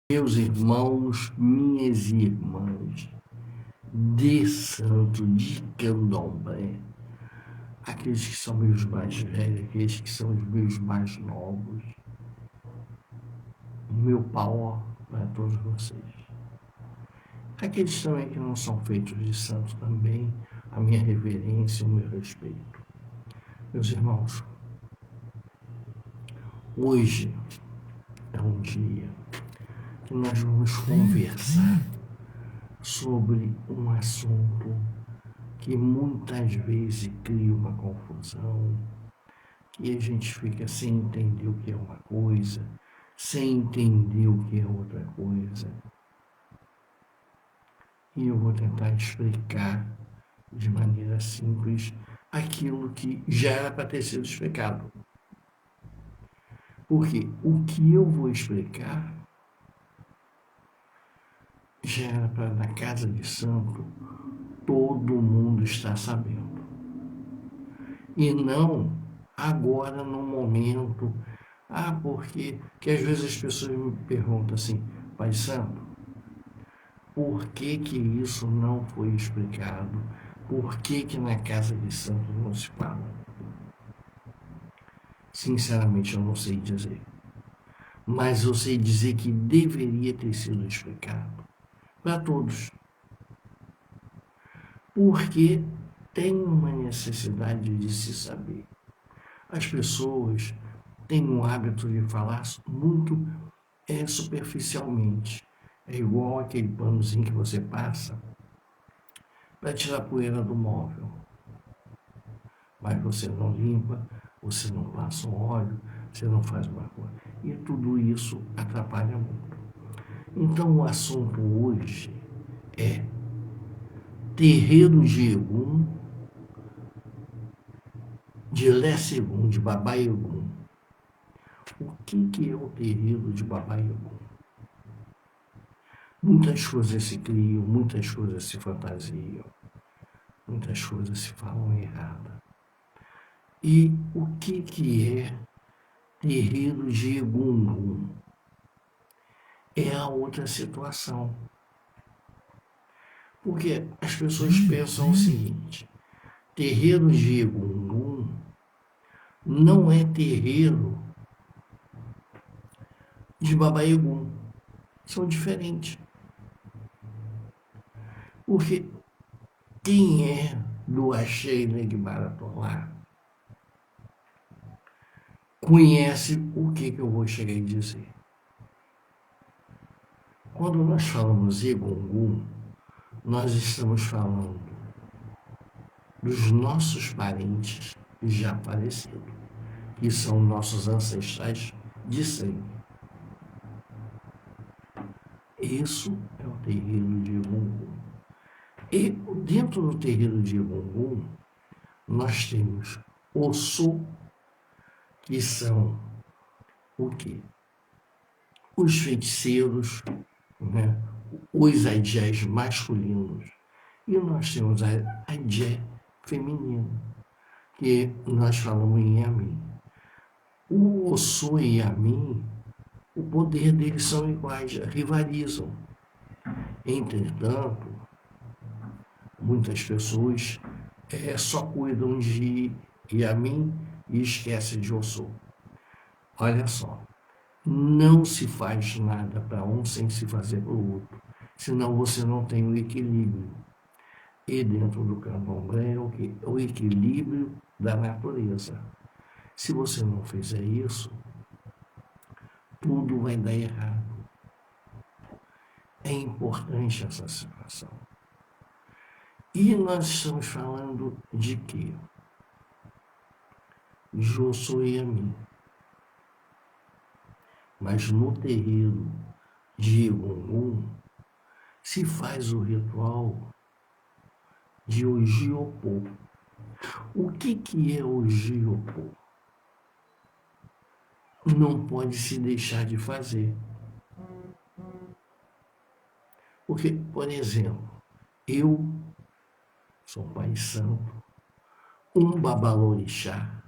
Meus irmãos, minhas irmãs, de santo, de candomblé, aqueles que são meus mais velhos, aqueles que são os meus mais novos, o meu pau para todos vocês. Aqueles também que não são feitos de santo também, a minha reverência, o meu respeito. Meus irmãos, hoje é um dia que nós vamos conversar sobre um assunto que muitas vezes cria uma confusão, que a gente fica sem entender o que é uma coisa, sem entender o que é outra coisa. E eu vou tentar explicar de maneira simples aquilo que já era para ter sido explicado. Porque o que eu vou explicar já era para, na casa de santo, todo mundo estar sabendo. E não agora, no momento, porque que às vezes as pessoas me perguntam assim, Pai Santo, por que que isso não foi explicado? Por que que na casa de santo não se fala? Sinceramente, eu não sei dizer. Mas eu sei dizer que deveria ter sido explicado para todos. Porque tem uma necessidade de se saber. As pessoas têm o hábito de falar muito superficialmente. É igual aquele panozinho que você passa para tirar a poeira do móvel. Mas você não limpa, você não passa um óleo, você não faz uma coisa. E tudo isso atrapalha muito. Então o assunto hoje é terreiro de Egum, de Lé Segum, de Babá Egum. O que é o terreiro de Babá Egum? Muitas coisas se criam, muitas coisas se fantasiam, muitas coisas se falam errada. E o que é terreiro de Egum? É a outra situação. Porque as pessoas pensam o seguinte, terreiro de Egum não é terreiro de Baba Egum. São diferentes. Porque quem é do Axé Negbaratolá conhece o que eu vou chegar a dizer. Quando nós falamos Egum, nós estamos falando dos nossos parentes já falecidos, que são nossos ancestrais de sangue. Isso é o terreiro de Egum. E dentro do terreiro de Egum, nós temos Ossô, que são o quê? Os feiticeiros, né? Os agés masculinos. E nós temos a agé feminino, que nós falamos em Yamin. O Ossô e Yamin, o poder deles são iguais, rivalizam. Entretanto, muitas pessoas só cuidam de Yamin e esquecem de Ossô. Olha só, não se faz nada para um sem se fazer para o outro, senão você não tem o equilíbrio. E dentro do candomblé é o equilíbrio da natureza. Se você não fizer isso, tudo vai dar errado. É importante essa situação. E nós estamos falando de quê? De Ossô e Yamin. Mas no terreiro de Egum se faz o ritual de Ojiopô. O que é Ojiopô? Não pode se deixar de fazer. Porque, por exemplo, eu sou um pai santo, um babalorixá,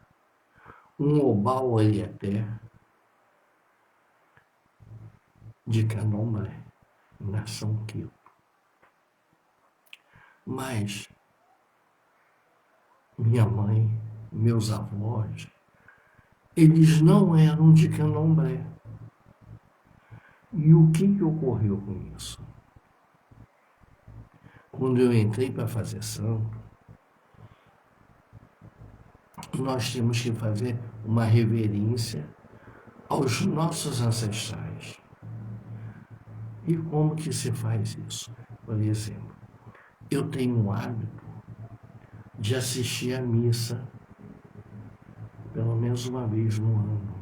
um obá-oriaté, de candomblé, na São Quito. Mas minha mãe, meus avós, eles não eram de candomblé. E o que ocorreu com isso? Quando eu entrei para fazer santo, nós temos que fazer uma reverência aos nossos ancestrais. E como que se faz isso? Por exemplo, eu tenho o hábito de assistir à missa pelo menos uma vez no ano.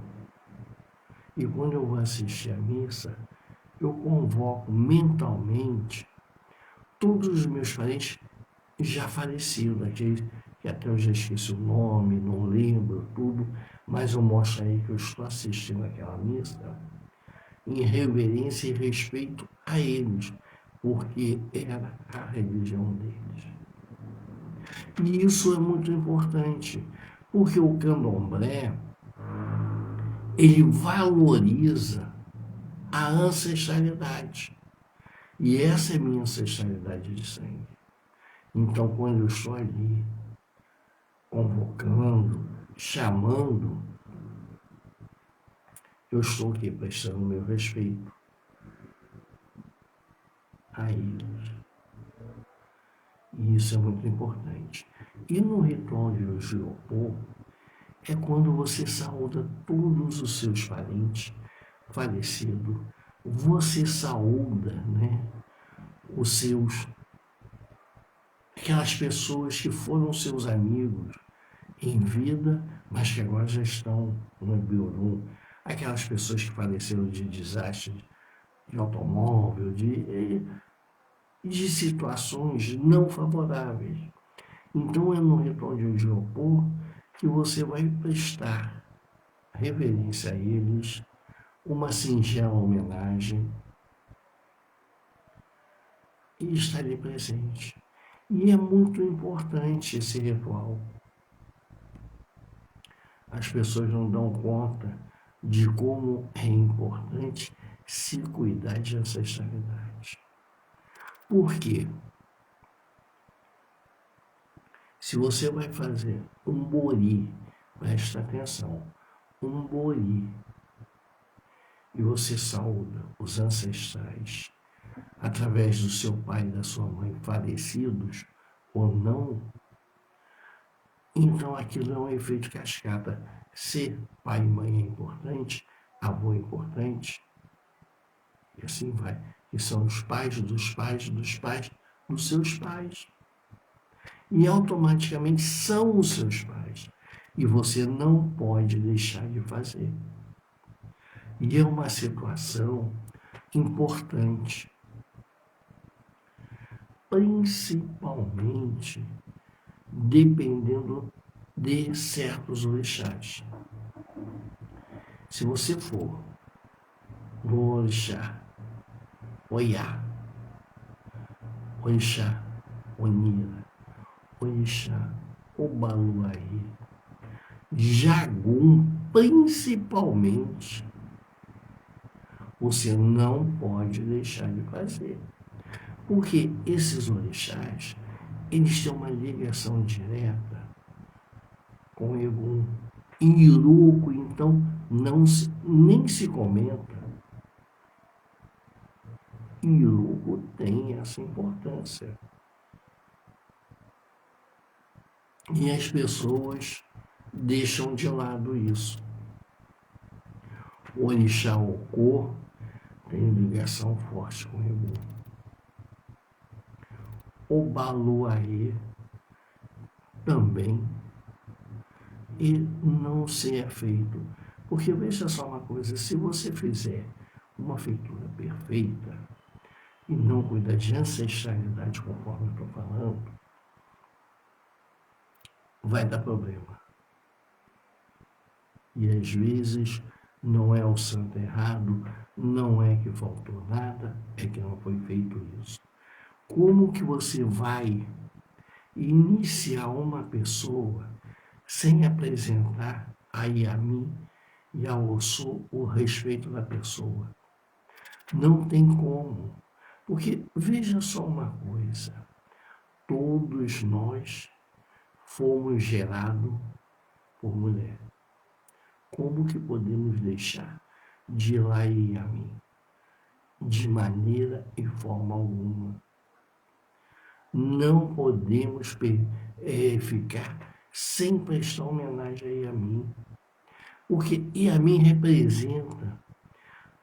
E quando eu vou assistir à missa, eu convoco mentalmente todos os meus parentes já falecidos, aqueles que até eu já esqueci o nome, não lembro tudo, mas eu mostro aí que eu estou assistindo aquela missa em reverência e respeito a eles, porque era a religião deles. E isso é muito importante, porque o candomblé, ele valoriza a ancestralidade. E essa é minha ancestralidade de sangue. Então, quando eu estou ali, convocando, chamando, eu estou aqui prestando meu respeito a eles. E isso é muito importante. E no ritual de Ojiopô, é quando você saúda todos os seus parentes falecidos. Você saúda, os seus, aquelas pessoas que foram seus amigos em vida, mas que agora já estão no Ibiurum. Aquelas pessoas que faleceram de desastres de automóvel, de situações não favoráveis. Então é no ritual de Ojiopô que você vai prestar reverência a eles, uma singela homenagem e estar ali presente. E é muito importante esse ritual. As pessoas não dão conta de como é importante se cuidar de ancestralidade. Por quê? Se você vai fazer um bori, presta atenção, um bori, e você saúda os ancestrais através do seu pai e da sua mãe falecidos ou não, então aquilo é um efeito cascata. Se pai e mãe é importante, avô é importante, e assim vai. Que são os pais dos pais dos pais dos seus pais. E automaticamente são os seus pais. E você não pode deixar de fazer. E é uma situação importante, principalmente dependendo de certos orixás. Se você for no orixá Oiá, orixá Onira, orixá Obaluaí, Jagum, principalmente, você não pode deixar de fazer. Porque esses orixás, eles têm uma ligação direta com o Egum. Em Iruco, então, nem se comenta. Iruco tem essa importância. E as pessoas deixam de lado isso. O orixá Okô tem ligação forte com o Egum. O Baluaê também. E não se é feito. Porque veja só uma coisa, se você fizer uma feitura perfeita e não cuidar de ancestralidade conforme eu estou falando, vai dar problema. E às vezes não é o santo errado, não é que faltou nada, é que não foi feito isso. Como que você vai iniciar uma pessoa sem apresentar a Yami e a Ossô o respeito da pessoa? Não tem como. Porque veja só uma coisa, todos nós fomos gerados por mulher. Como que podemos deixar de lá e a mim? De maneira e forma alguma. Não podemos ficar sem prestar homenagem a Yamin, porque Yamin representa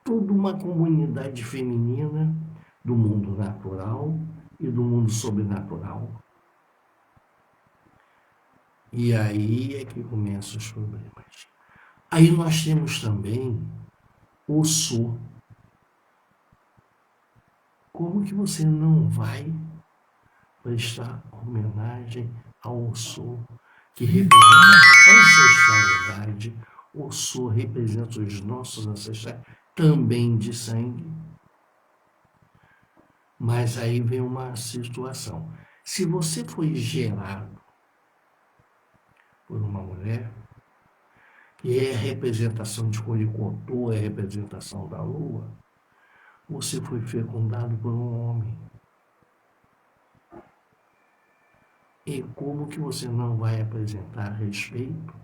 toda uma comunidade feminina do mundo natural e do mundo sobrenatural. E aí é que começam os problemas. Aí nós temos também o Su. Como que você não vai prestar homenagem ao Su, que representa a ancestralidade? O Su representa os nossos ancestrais, também de sangue. Mas aí vem uma situação. Se você foi gerado por uma mulher, que é a representação de Coricotô, é a representação da lua, você foi fecundado por um homem. E como que você não vai apresentar respeito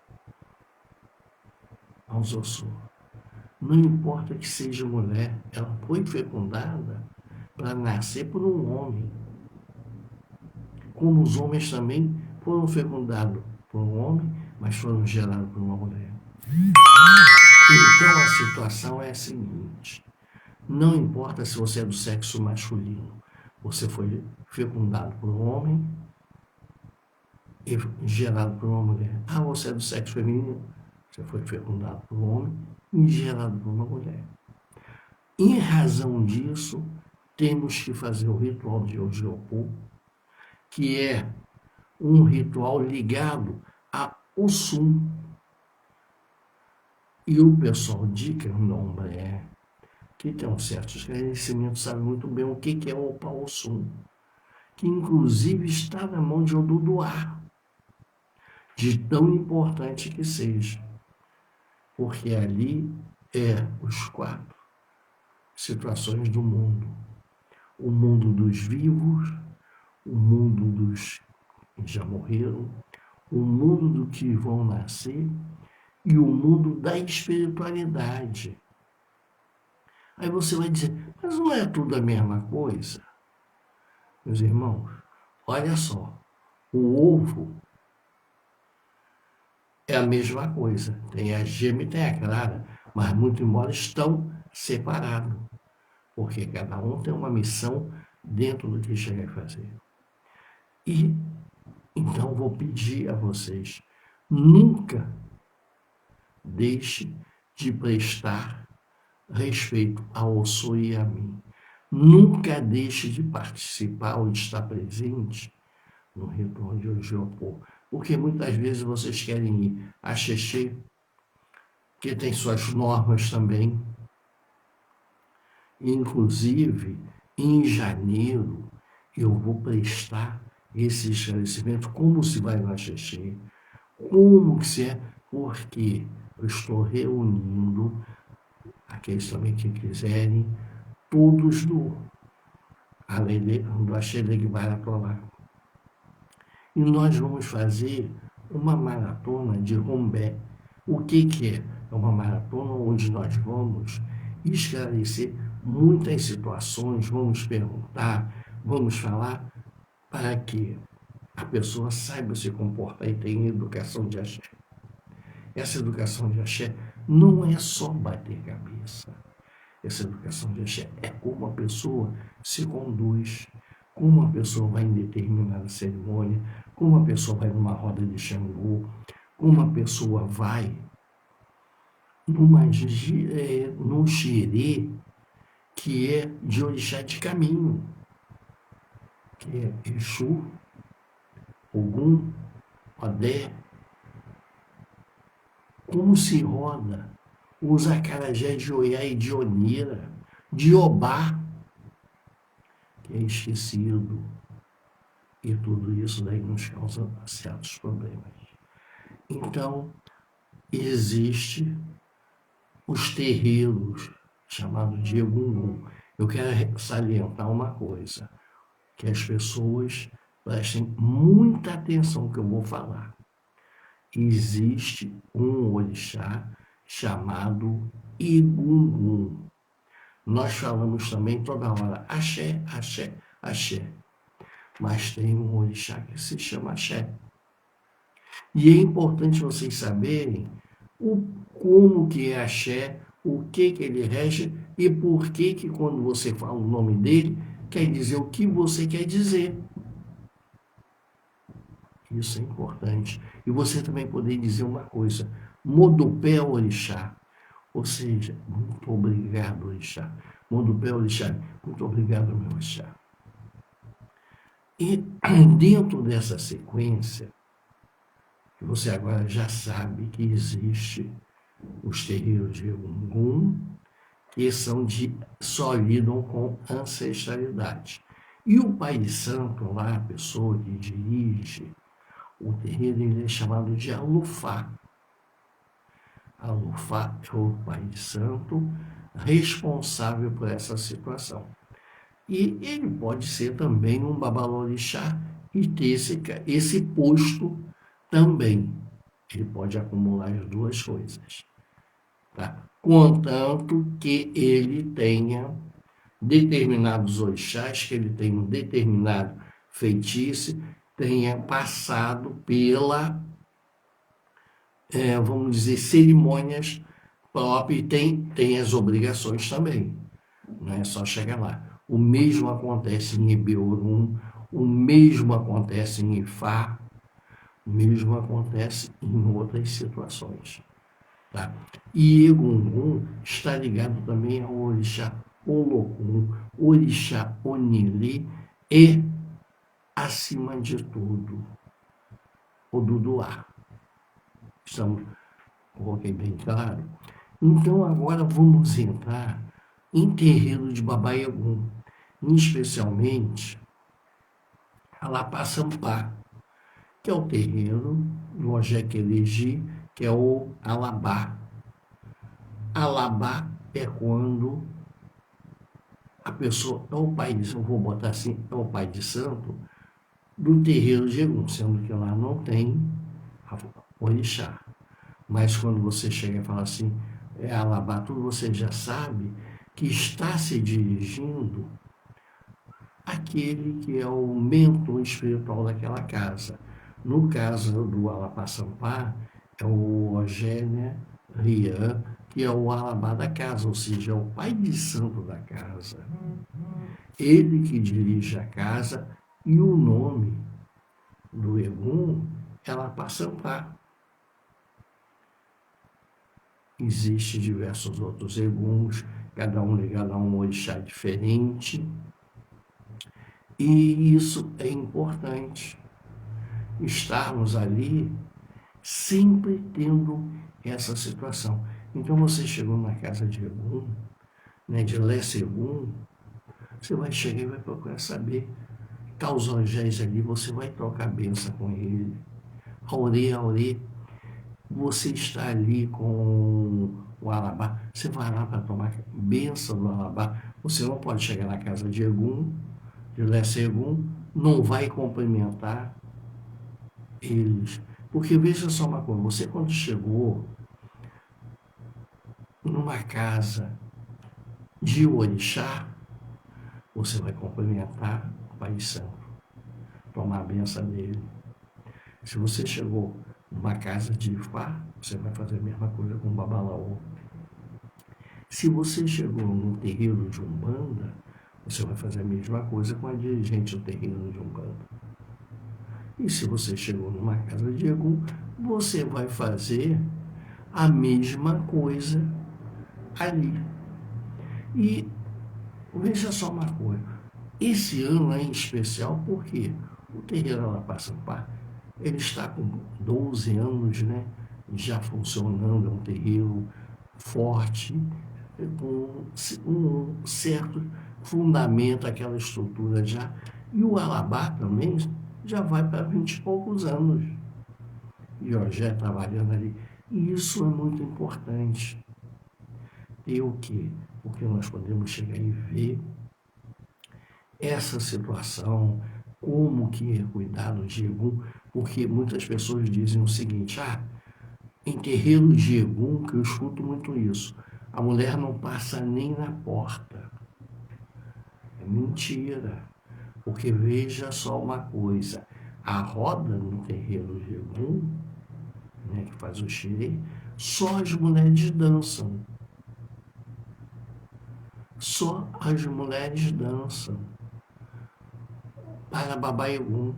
aos Ossô? Não importa que seja mulher, ela foi fecundada para nascer por um homem. Como os homens também foram fecundados por um homem, mas foram gerados por uma mulher. Então a situação é a seguinte: não importa se você é do sexo masculino, você foi fecundado por um homem e gerado por uma mulher. Ah, você é do sexo feminino, você foi fecundado por um homem e gerado por uma mulher. Em razão disso, temos que fazer o ritual de Ojiopô, que é um ritual ligado a Ossum. E o pessoal de Candomblé, que tem um certo esclarecimento, sabe muito bem o que é o Opa-Ossum, que inclusive está na mão de Oduduá, de tão importante que seja, porque ali é os 4 situações do mundo: o mundo dos vivos, o mundo dos que já morreram, o mundo do que vão nascer e o mundo da espiritualidade. Aí você vai dizer, mas não é tudo a mesma coisa? Meus irmãos, olha só, o ovo é a mesma coisa, tem a gema e tem a clara, mas muito embora estão separados, porque cada um tem uma missão dentro do que chega a fazer. E então vou pedir a vocês, nunca deixe de prestar respeito ao Ossô e a mim. Nunca deixe de participar ou de estar presente no ritual de Ojiopô, porque muitas vezes vocês querem ir a Xexê, que tem suas normas também. Inclusive, em janeiro, eu vou prestar esse esclarecimento, como se vai na Xexê, como que se é, porque eu estou reunindo aqueles também que quiserem, todos do Axé de Guarapuava. E nós vamos fazer uma maratona de Rombé. O que é? É uma maratona onde nós vamos esclarecer muitas situações, vamos perguntar, vamos falar para que a pessoa saiba se comportar e tenha educação de axé. Essa educação de axé não é só bater cabeça. Essa educação de axé é como a pessoa se conduz, como a pessoa vai em determinada cerimônia, como a pessoa vai numa roda de Xangô, como a pessoa vai num xerê que é de orixá de caminho, que é Exu, Ogum, Odé. Como se roda os acarajé de Oiá e de Onira, de Obá, que é esquecido. E tudo isso daí nos causa certos problemas. Então, existe os terreiros chamado de Egungun. Eu quero salientar uma coisa, que as pessoas prestem muita atenção no que eu vou falar. Existe um orixá chamado Egungun. Nós falamos também toda hora axé, axé, axé. Mas tem um orixá que se chama axé. E é importante vocês saberem como que é axé, o que ele rege e por que quando você fala o nome dele, quer dizer o que você quer dizer. Isso é importante. E você também poder dizer uma coisa, Modupé Orixá, ou seja, muito obrigado, Orixá. Modupé Orixá, muito obrigado, meu Orixá. E dentro dessa sequência, você agora já sabe que existe os terreiros de Egungun, que só lidam com ancestralidade. E o pai de santo lá, a pessoa que dirige o terreiro, ele é chamado de Alufá. Alufá é o pai de santo responsável por essa situação. E ele pode ser também um babalorixá e ter esse posto também. Ele pode acumular as duas coisas. Tá? Contanto que ele tenha determinados orixás, que ele tenha um determinado feitiço, tenha passado pela, vamos dizer, cerimônias próprias, e tem as obrigações também. Não é só chegar lá. O mesmo acontece em Ebeorum, o mesmo acontece em Ifá, o mesmo acontece em outras situações. Tá? E Egungun está ligado também ao orixá Olokun, orixá Onili e, acima de tudo, o Duduá. Coloquei bem claro? Então agora vamos entrar em terreiro de Babá Egum, especialmente a Lapá Sampá, que é o terreiro do Ojequeleji, que é o Alabá. Alabá é quando a pessoa é o pai de, eu vou botar assim, é o pai de santo do terreiro de Egum, sendo que lá não tem orixá. Mas quando você chega e fala assim, é Alabá, tudo você já sabe que está se dirigindo àquele que é o mentor espiritual daquela casa. No caso do Alapá Sampá, é o Ogênia Rian, que é o Alabá da casa, ou seja, é o pai de santo da casa. Ele que dirige a casa e o nome do Egum é Alapá Sampá. Existem diversos outros Eguns, cada um ligado a um orixá diferente. E isso é importante, estarmos ali sempre tendo essa situação. Então você chegou na casa de Egum, né, de Lessa Egum, você vai chegar e vai procurar saber. Tá os orixás ali, você vai trocar benção com ele. Aurê, Aurê, você está ali com o Alabá, você vai lá para tomar benção do Alabá. Você não pode chegar na casa de Egum, de Lessa Egum, não vai cumprimentar eles. Porque veja só uma coisa, você quando chegou numa casa de orixá, você vai cumprimentar o Pai Santo, tomar a benção dele. Se você chegou numa casa de Ifá, você vai fazer a mesma coisa com o Babalaô. Se você chegou num terreiro de Umbanda, você vai fazer a mesma coisa com a dirigente do terreiro de Umbanda. E se você chegou numa casa de Egum, você vai fazer a mesma coisa ali. E veja só uma coisa, esse ano é em especial porque o terreiro Alapá Sampá, ele está com 12 anos, né, já funcionando, é um terreiro forte, com um certo fundamento, aquela estrutura já. E o Alabá também já vai para 20 e poucos anos. E o Ogé trabalhando ali. E isso é muito importante. ter o quê? Porque nós podemos chegar e ver essa situação, como que é cuidado de Egum, porque muitas pessoas dizem o seguinte, em terreiro de Egum, que eu escuto muito isso, a mulher não passa nem na porta. É mentira, porque veja só uma coisa, a roda no terreiro de Egum, né, que faz o xirê, só as mulheres dançam. Só as mulheres dançam para Babá Egum.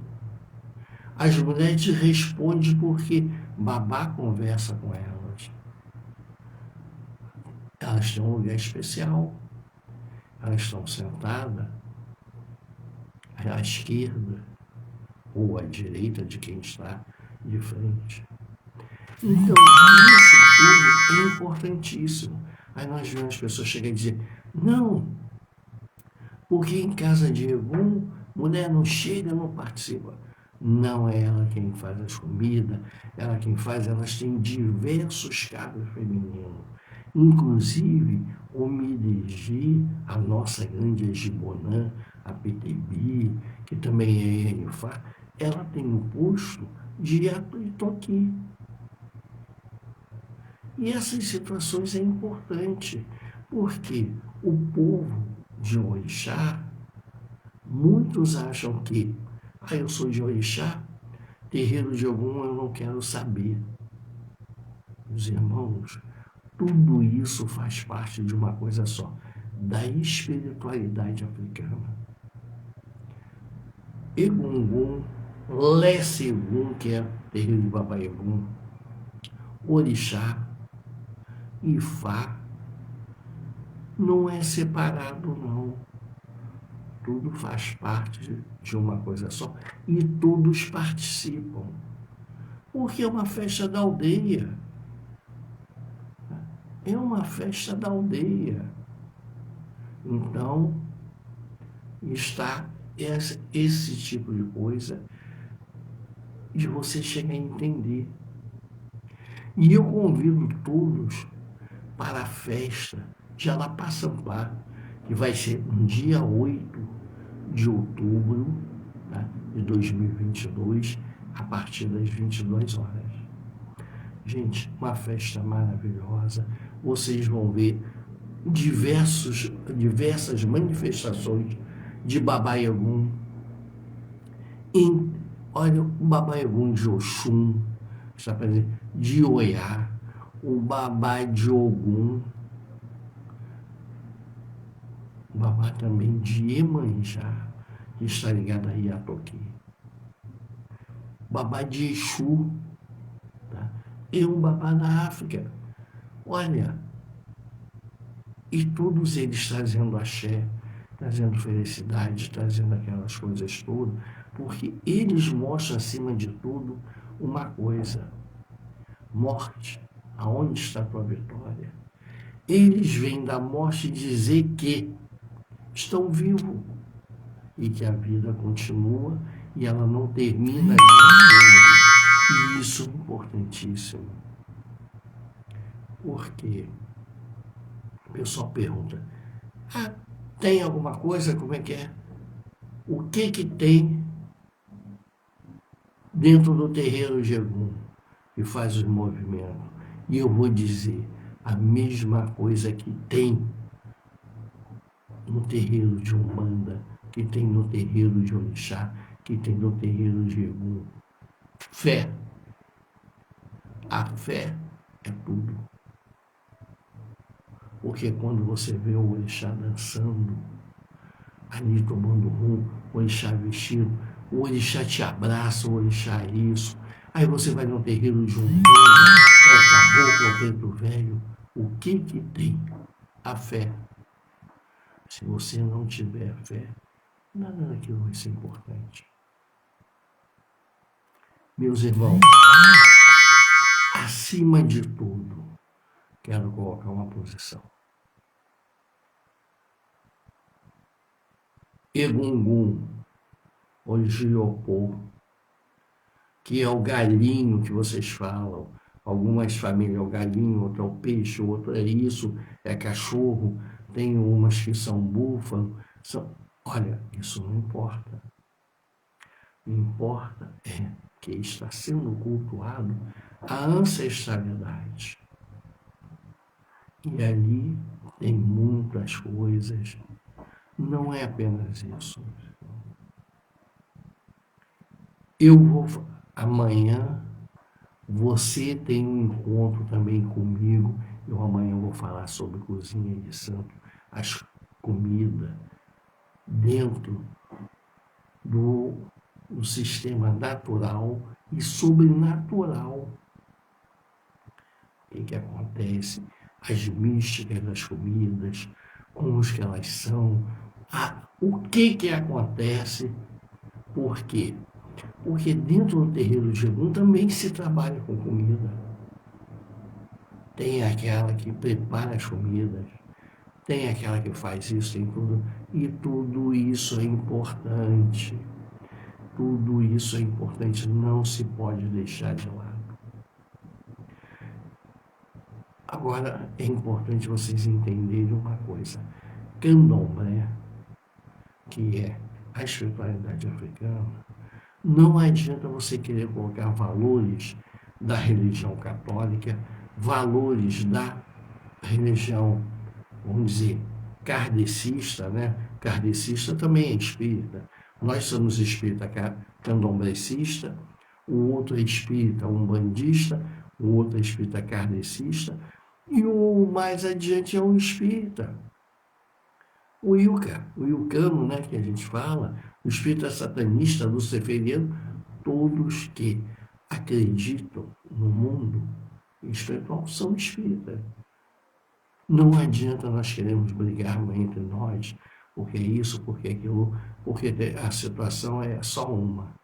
As mulheres respondem porque Babá conversa com elas. Elas têm um lugar especial. Elas estão sentadas à esquerda ou à direita de quem está de frente. Então, isso tudo é importantíssimo. Aí nós vemos as pessoas chegarem e dizer, não, porque em casa de Egum, mulher não chega, não participa. Não é ela quem faz as comidas, ela quem faz, elas têm diversos cargos femininos. Inclusive, o Midigi, a nossa grande Egibonã, a Petebi, que também é Enifá, ela tem um posto de Itoqui. E essas situações é importante, porque o povo de Orixá, muitos acham que, eu sou de Orixá, terreiro de Ogum eu não quero saber. Meus irmãos, tudo isso faz parte de uma coisa só, da espiritualidade africana. Egungun, Lessegum, que é terreiro de Babá Egum, Orixá, Ifá, não é separado não. Tudo faz parte de uma coisa só e todos participam. Porque é uma festa da aldeia. É uma festa da aldeia. Então, está esse tipo de coisa de você chegar a entender. E eu convido todos para a festa de Alapaçampá, que vai ser no dia 8 de outubro, tá, de 2022, a partir das 22 horas. Gente, uma festa maravilhosa. Vocês vão ver diversas manifestações de Babá Egum. Olha, o Babá Egum de Oxum, está presente, de Oiá, o Babá de Ogum, o Babá também de Iemanjá, que está ligado a Iatoqui. Babá de Exu, tá? E um babá da África. Olha, e todos eles trazendo axé, trazendo felicidade, trazendo aquelas coisas todas, porque eles mostram, acima de tudo, uma coisa: morte, aonde está a tua vitória? Eles vêm da morte dizer que estão vivos e que a vida continua e ela não termina de e isso é importantíssimo. Porque o pessoal pergunta, tem alguma coisa, como é que é? O que tem dentro do terreiro de Egum que faz os movimentos? E eu vou dizer a mesma coisa que tem no terreiro de Umbanda, que tem no terreiro de Orixá, que tem no terreiro de Egum. Fé. A fé é tudo. Porque quando você vê o Orixá dançando, ali tomando rum, o Orixá vestido, o Orixá te abraça, o Orixá é isso. Aí você vai no terreiro de Umbanda, é o caboclo, é o preto velho. O que tem? A fé. Se você não tiver fé, nada daquilo vai ser importante. Meus irmãos, acima de tudo, quero colocar uma posição. Egungun, Ojiopô, que é o galinho que vocês falam, Algumas famílias é o galinho, outra é o peixe, outra é isso, é cachorro, tem umas que são búfalo. Olha, isso não importa. O que importa é que está sendo cultuado a ancestralidade. E ali tem muitas coisas. Não é apenas isso. Amanhã, você tem um encontro também comigo. Eu amanhã vou falar sobre cozinha de santo, as comidas dentro do sistema natural e sobrenatural. O que acontece? As místicas das comidas, como que elas são, o que acontece, por quê? Porque dentro do terreiro de Ogum também se trabalha com comida. Tem aquela que prepara as comidas, tem aquela que faz isso, tem tudo. E tudo isso é importante. Tudo isso é importante, não se pode deixar de lado. Agora, é importante vocês entenderem uma coisa. Candomblé, que é a espiritualidade africana, não adianta você querer colocar valores da religião católica, valores da religião, vamos dizer, kardecista, né? Kardecista também é espírita. Nós somos espírita candomblecista, o outro é espírita umbandista, o outro é espírita kardecista, e o mais adiante é o espírita. O Ilcano, né, que a gente fala, o espírita satanista, luciferiano, todos que acreditam no mundo espiritual são espíritas. Não adianta nós queremos brigar entre nós, porque isso, porque aquilo, porque a situação é só uma.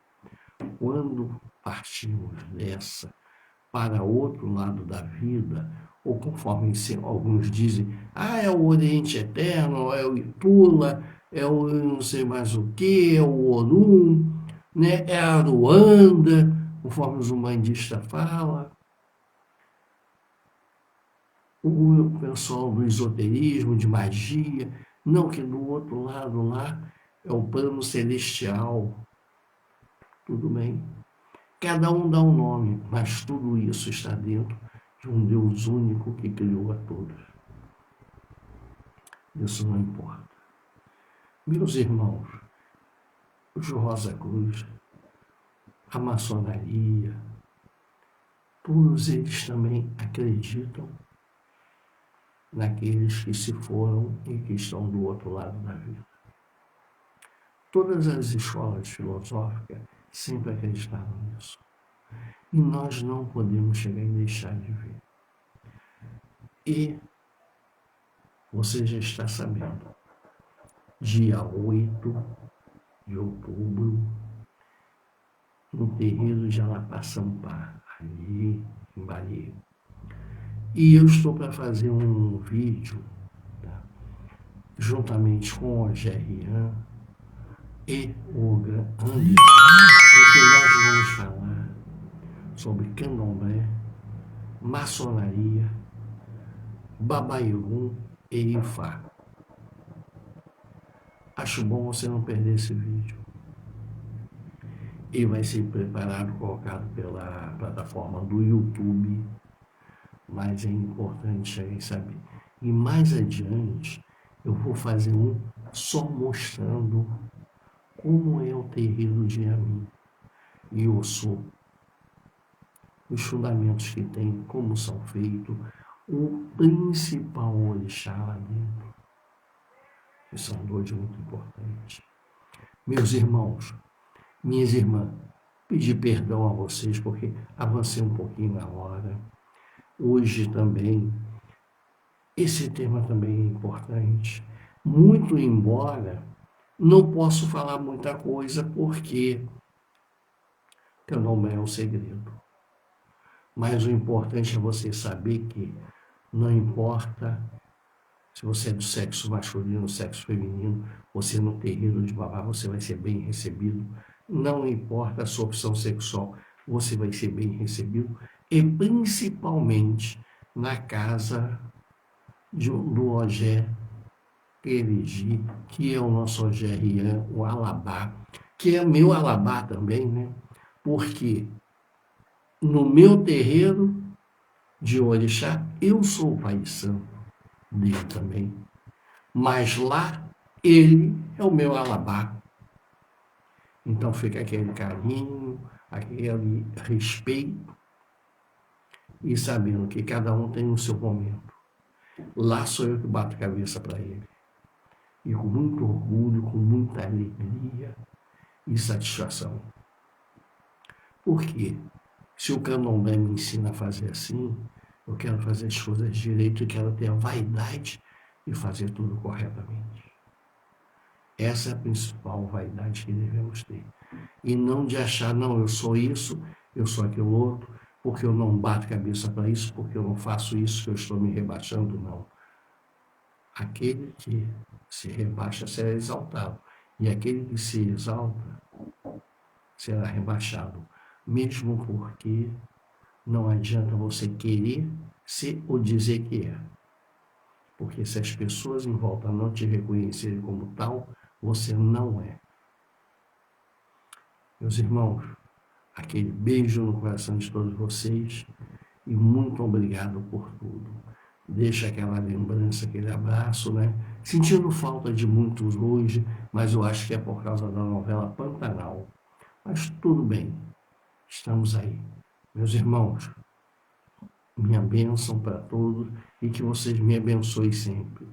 Quando partimos dessa para outro lado da vida, ou conforme alguns dizem, é o Oriente Eterno, é o Itula, é o não sei mais o que, é o Orum, né? É a Ruanda, conforme os umbandistas falam. O pessoal do esoterismo, de magia, não, que do outro lado lá é o plano celestial. Tudo bem. Cada um dá um nome, mas tudo isso está dentro de um Deus único que criou a todos. Isso não importa. Meus irmãos, os Rosa Cruz, a maçonaria, todos eles também acreditam naqueles que se foram e que estão do outro lado da vida. Todas as escolas filosóficas sempre acreditaram nisso. E nós não podemos chegar e deixar de ver. E você já está sabendo, dia 8 de outubro, no terreiro de Alapaçampá, ali em Bahia. E eu estou para fazer um vídeo, tá? Juntamente com o Gerrian e o Anderson, em que nós vamos falar sobre candomblé, maçonaria, babaiogum e Ifá. Acho bom você não perder esse vídeo. Ele vai ser preparado, colocado pela plataforma do YouTube, mas é importante aí saber. E mais adiante, eu vou fazer um só mostrando como é o terreiro de Yami e Ossô, os fundamentos que tem, como são feitos, o principal orixá lá dentro. Isso são dois muito importantes. Meus irmãos, minhas irmãs, pedir perdão a vocês porque avancei um pouquinho na hora. Hoje também, esse tema também é importante. Muito embora não posso falar muita coisa porque não é um segredo. Mas o importante é você saber que não importa se você é do sexo masculino ou sexo feminino, você no terreiro de babá, você vai ser bem recebido. Não importa a sua opção sexual, você vai ser bem recebido. e principalmente na casa do Ogé Perigi, que é o nosso Ogé Rian, o Alabá, que é meu Alabá também, né? Porque no meu terreiro de orixá, eu sou o pai de santo dele também. Mas lá, ele é o meu Alabá. Então fica aquele carinho, aquele respeito e sabendo que cada um tem o seu momento. Lá sou eu que bato cabeça para ele. E com muito orgulho, com muita alegria e satisfação. Por quê? Se o candomblé me ensina a fazer assim, eu quero fazer as coisas direito e quero ter a vaidade de fazer tudo corretamente. Essa é a principal vaidade que devemos ter. E não de achar, não, eu sou isso, eu sou aquilo outro, porque eu não bato cabeça para isso, porque eu não faço isso, que eu estou me rebaixando, não. Aquele que se rebaixa será exaltado, e aquele que se exalta será rebaixado, mesmo porque não adianta você querer ser ou dizer que é. Porque se as pessoas em volta não te reconhecerem como tal, você não é. Meus irmãos, aquele beijo no coração de todos vocês e muito obrigado por tudo. Deixa aquela lembrança, aquele abraço, né? Sentindo falta de muitos hoje, mas eu acho que é por causa da novela Pantanal. Mas tudo bem, estamos aí. Meus irmãos, minha bênção para todos e que vocês me abençoem sempre.